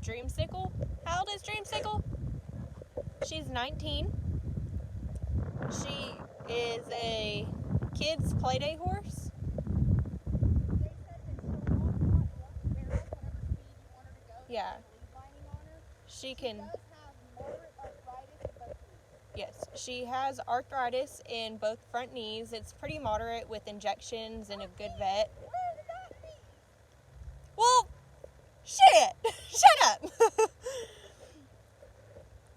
Dreamsicle. How old is Dreamsicle? She's 19. She is a kids' play-day horse. Yeah. She can... Yes, she has arthritis in both front knees. It's pretty moderate with injections and a good vet. Well, shit! Shut up!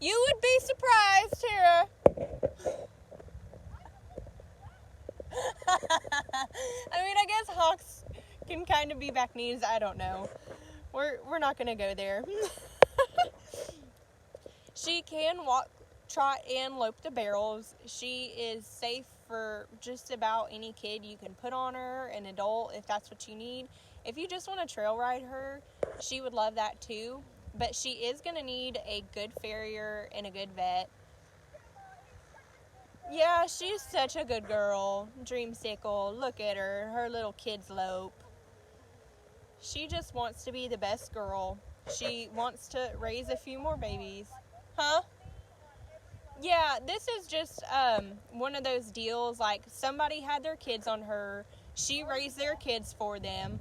You would be surprised, Tara. I mean, I guess hawks can kind of be back knees. I don't know. We're not going to go there. She can walk, trot, and lope the barrels. She is safe for just about any kid you can put on her, an adult, if that's what you need. If you just want to trail ride her, she would love that too. But she is going to need a good farrier and a good vet. Yeah, she's such a good girl. Dreamsicle, look at her. Her little kid's lope. She just wants to be the best girl. She wants to raise a few more babies. Huh? Yeah, this is just one of those deals, like somebody had their kids on her. She raised their kids for them.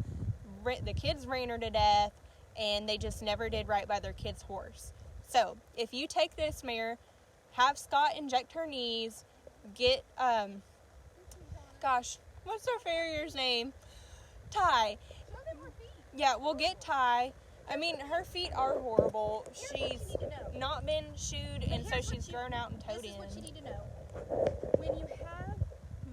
The kids ran her to death, and they just never did right by their kid's horse. So, if you take this mare, have Scott inject her knees, get, gosh, what's our farrier's name? Ty. Yeah, we'll get Ty. I mean, her feet are horrible. She's not been shoed, and so she's grown out and toed in. This is what you need to know. When you have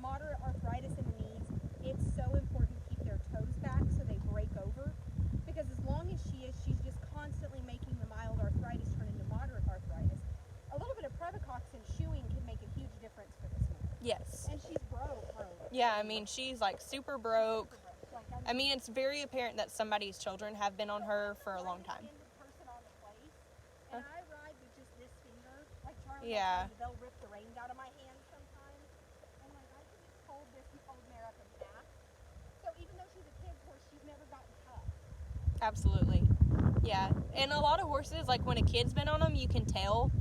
moderate arthritis in the knees, it's so important to keep their toes back so they break over. Because as long as she's just constantly making the mild arthritis turn into moderate arthritis. A little bit of Previcox and shoeing can make a huge difference for this one. Yes. And she's broke. Yeah, I mean, she's like super broke. I mean, it's very apparent that somebody's children have been on her for a long time. And I ride with just this finger. Like Charlie, yeah. They'll rip the reins out of my hand sometimes. And like I can just hold this old mare up in half. So even though she's a kid's horse, she's never gotten tough. Absolutely. Yeah. And a lot of horses, like when a kid's been on them, you can tell.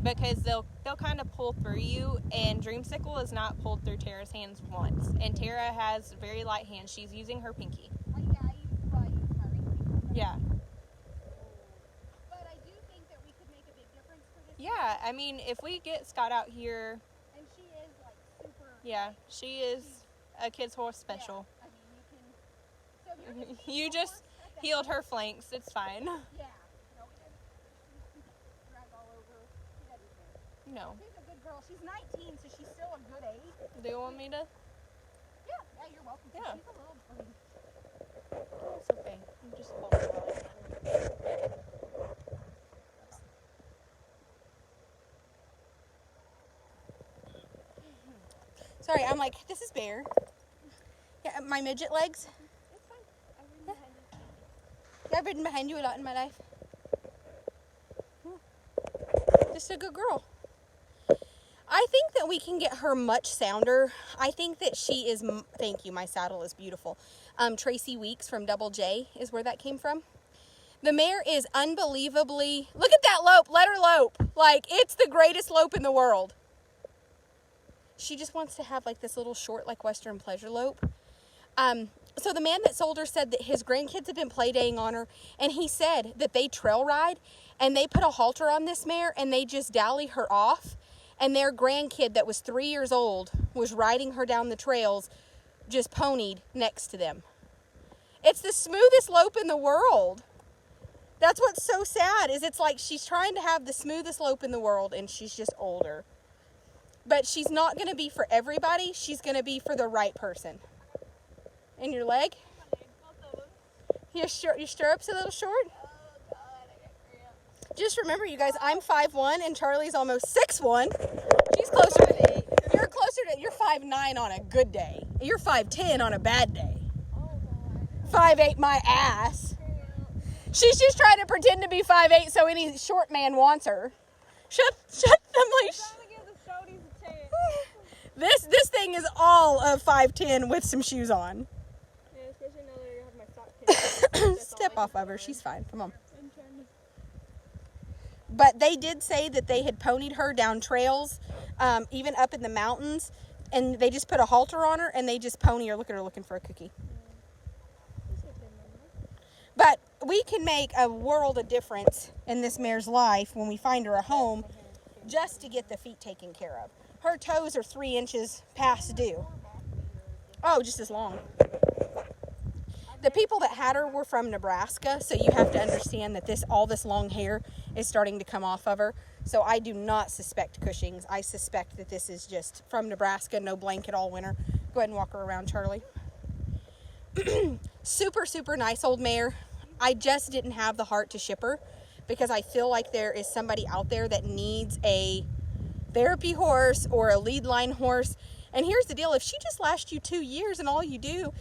Because they'll kind of pull through you, and Dreamsicle has not pulled through Tara's hands once. And Tara has very light hands. She's using her pinky. Yeah. But I do think that we could make a big difference for this. Yeah, I mean, if we get Scott out here. And she is like super. Yeah, she is a kid's horse special. Yeah, I mean, You just healed her flanks. It's fine. Yeah. No. She's a good girl. She's 19, so she's still a good age. Do you want me to? Yeah, you're welcome. Yeah. She's a little pretty. It's okay. You just hold it. Sorry, I'm like, this is Bear. Yeah, my midget legs. It's fine. I've ridden behind you a lot in my life. Just a good girl. I think that we can get her much sounder. I think that she is, thank you, my saddle is beautiful. Tracy Weeks from Double J is where that came from. The mare is unbelievably, look at that lope, let her lope. Like, it's the greatest lope in the world. She just wants to have like this little short, like Western pleasure lope. So the man that sold her said that his grandkids have been playdaying on her, and he said that they trail ride, and they put a halter on this mare, and they just dally her off. And their grandkid that was 3 years old was riding her down the trails, just ponied next to them. It's the smoothest lope in the world. That's what's so sad, is it's like she's trying to have the smoothest lope in the world, and she's just older. But she's not going to be for everybody. She's going to be for the right person. And your leg? Your stirrups a little short? Just remember, you guys, I'm 5'1", and Charlie's almost 6'1". She's closer to 8. You're 5'9" on a good day. You're 5'10" on a bad day. 5'8" my ass. She's just trying to pretend to be 5'8" so any short man wants her. Shut them like. This thing is all of 5'10" with some shoes on. Yeah, especially now that I have my sock. Step off of her. She's fine. Come on. But they did say that they had ponied her down trails, even up in the mountains, and they just put a halter on her and they just pony her. Look at her looking for a cookie. But we can make a world of difference in this mare's life when we find her a home just to get the feet taken care of. Her toes are 3 inches past due. Oh, just as long. The people that had her were from Nebraska, so you have to understand that all this long hair is starting to come off of her. So I do not suspect Cushing's. I suspect that this is just from Nebraska, no blanket all winter. Go ahead and walk her around, Charlie. Super, super nice old mare. I just didn't have the heart to ship her because I feel like there is somebody out there that needs a therapy horse or a lead line horse. And here's the deal. If she just lasts you 2 years and all you do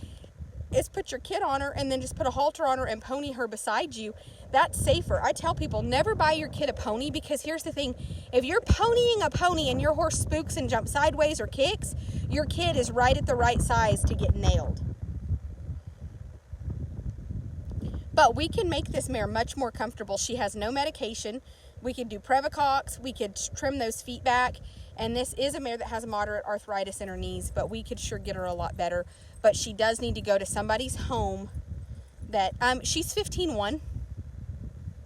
is put your kid on her and then just put a halter on her and pony her beside you, that's safer. I tell people, never buy your kid a pony, because here's the thing. If you're ponying a pony and your horse spooks and jumps sideways or kicks, your kid is right at the right size to get nailed. But we can make this mare much more comfortable. She has no medication. We could do Previcox. We could trim those feet back. And this is a mare that has moderate arthritis in her knees, but we could sure get her a lot better. But she does need to go to somebody's home that, she's 15-1.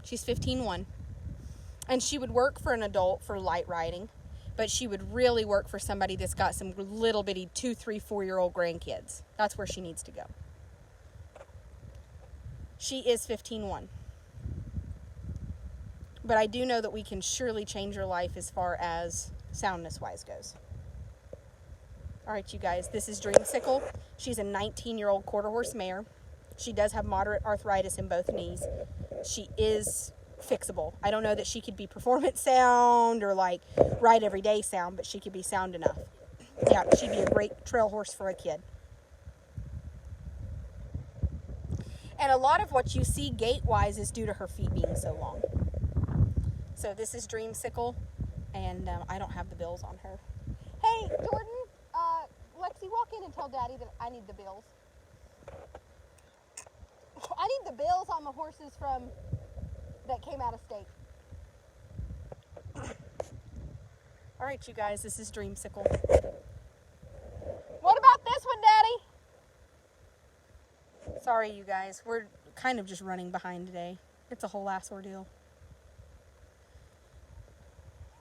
She's 15-1. And she would work for an adult for light riding, but she would really work for somebody that's got some little bitty 2, 3, 4-year-old grandkids. That's where she needs to go. She is 15-1. But I do know that we can surely change her life as far as soundness-wise goes. All right, you guys, this is Dreamsicle. She's a 19-year-old quarter horse mare. She does have moderate arthritis in both knees. She is fixable. I don't know that she could be performance sound or like ride every day sound, but she could be sound enough. Yeah, she'd be a great trail horse for a kid. And a lot of what you see gait-wise is due to her feet being so long. So this is Dreamsicle, and I don't have the bills on her. Hey, Jordan, Lexi, walk in and tell Daddy that I need the bills. I need the bills on the horses that came out of state. All right, you guys, this is Dreamsicle. What about this one, Daddy? Sorry, you guys. We're kind of just running behind today. It's a whole ass ordeal.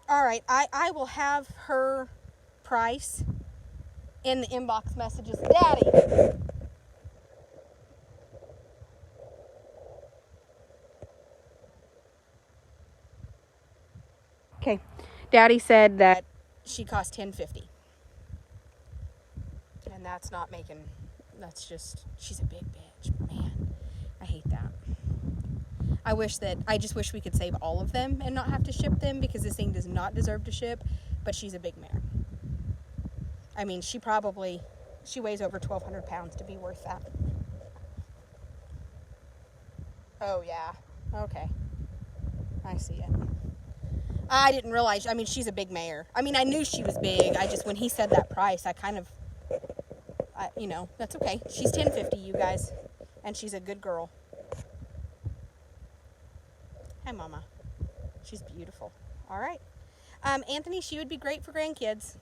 All right, I will have her price in the inbox messages. Daddy! Okay, Daddy said that she cost $10.50. And that's not making... That's just, she's a big bitch. Man, I hate that. I just wish we could save all of them and not have to ship them, because this thing does not deserve to ship, but she's a big mare. I mean, she weighs over 1,200 pounds to be worth that. Oh, yeah. Okay. I see it. I didn't realize, she's a big mare. I knew she was big. When he said that price, I kind of, that's okay. She's $10.50, you guys, and she's a good girl. Hi, Mama. She's beautiful. All right. Anthony, she would be great for grandkids.